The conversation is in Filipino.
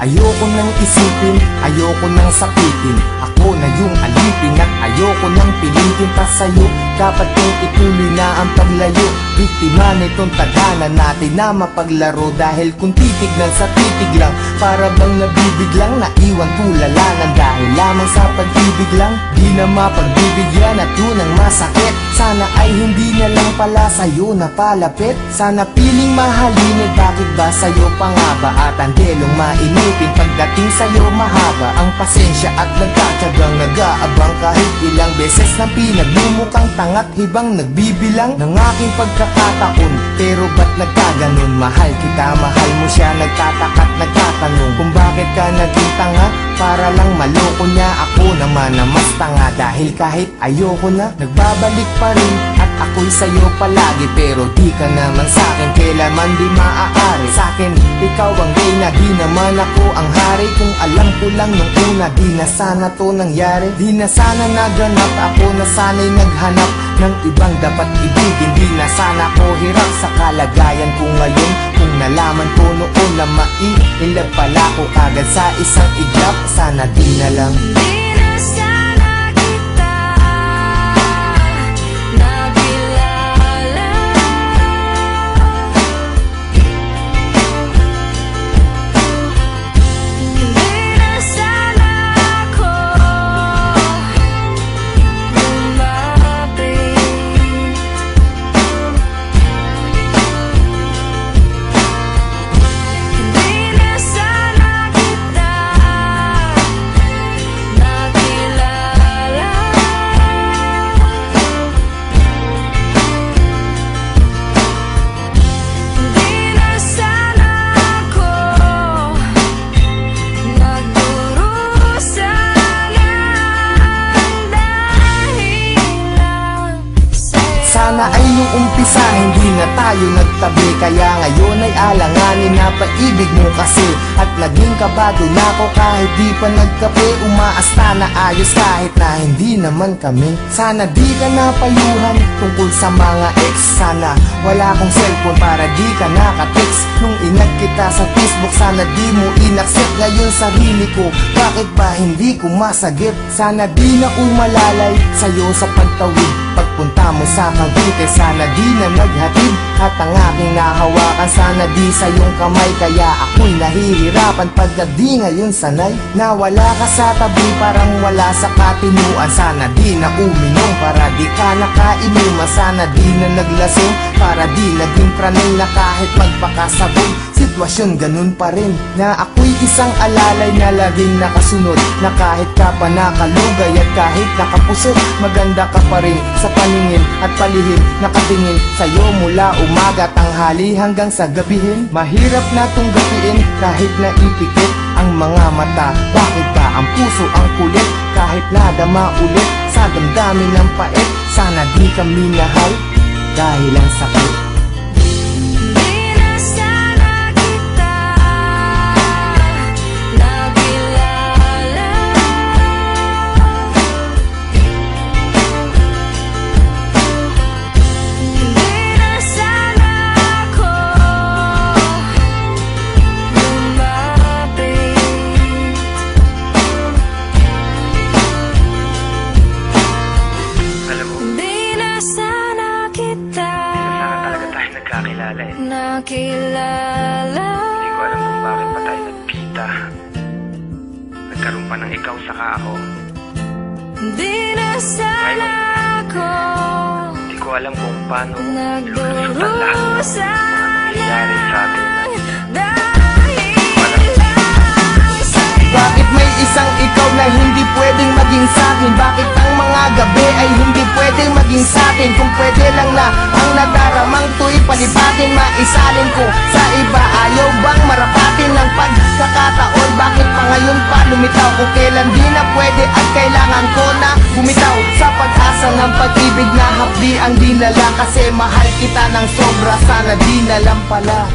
Ayoko nang isipin, ayoko nang sakitin. Ako na yung alipin at ayoko nang pilitin pa sa'yo. Dapat kong ituloy na ang paglayo. Biktima nitong tadhana natin na mapaglaro. Dahil kung titignan sa titig lang, para bang nabibiglang naiwan tulalanan. Dahil lamang sa pag-ibig lang, di na mapagbibigyan at yun ang masakit. Sana ay hindi na lang pala sa'yo napalapit. Sana piling mahalin, bakit ba sa'yo pa nga ba? At ang delong mainipin pagdating sa'yo mahaba ang pasensya at nagkatsagang nag-aabang. Kahit ilang beses na pinaglumukhang tangat hibang nagbibilang ng aking pagkakataon. Pero ba't nagkaganon? Mahal kita, mahal mo siya. Nagtataka't nagtatanong kung bakit ka naging tanga. Para lang maloko niya, ako naman na mas tanga. Dahil kahit ayoko na, nagbabalik pa rin. At ako'y sa'yo palagi, pero di ka naman sa'kin kailanman di maaari. Sa'kin, ikaw ang reyna, di naman ako ang hari. Kung alam ko lang nung una, di na sana to nangyari. Di na sana naganap, ako na sana'y naghanap ng ibang dapat ibigin. Di na sana ko hirap sa kalagayan ko ngayon. Kung nalaman ko noon na maiilag pala ko agad sa isang iglap, sana di na lang. Sana ay nung umpisa hindi na tayo nagtabi. Kaya ngayon ay alanganin na paibig mo kasi. At naging kabado na ako kahit di pa nagkape. Umaasta na ayos kahit na hindi naman kami. Sana di ka napayuhan tungkol sa mga ex. Sana wala akong cellphone para di ka nakatext. Nung inag kita sa Facebook, sana di mo inaccept. Ngayon sarili ko, bakit ba hindi ko masagip? Sana di na umalalay sa'yo sa pagtawid. Pagpunta mo sa Cavite, sana di na naghatid. At ang aking nahawakan, sana di sa iyong kamay. Kaya ako'y nahihirapan pag di ngayon sanay. Na wala ka sa tabi, parang wala sa katinuan. Sana di na uminom, para di ka nakainuman. Sana di na naglasing, para di naging pranay na kahit magpakasabog. Sitwasyon ganun pa rin, na ako'y isang alalay na laging nakasunod. Na kahit ka pa nakalugay at kahit nakapusot, maganda ka pa rin sa paningin at palihim. Nakatingin sa'yo mula umaga, tanghali hanggang sa gabihin. Mahirap na tunggapiin kahit naipikit ang mga mata. Bakit ba ang puso ang kulit kahit nadama ulit sa damdamin ng pait? Sana di kami nahal dahil ang sakit. Nakilala. Hindi ko alam kung bakit pa tayo nagkita. Nagkaroon pa ng ikaw saka ako. Di na sana ako. Hindi ko alam kung paano lulusutan lahat ng mga nangyayari sa atin. Bakit may isang ikaw na hindi pwedeng maging sa'kin? Bakit ang mga gabi ay hindi pwedeng maging sa'kin? Kung pwede lang na ang nadaramang to'y palipatin, maisalin ko sa iba. Ayaw bang marapatin ng pagkakataon? Bakit pa ngayon pa lumitaw? Kung kailan di na pwede at kailangan ko na bumitaw sa pag-asa ng pag-ibig na hapdi ang dinala. Kasi mahal kita ng sobra, sana di na lang pala.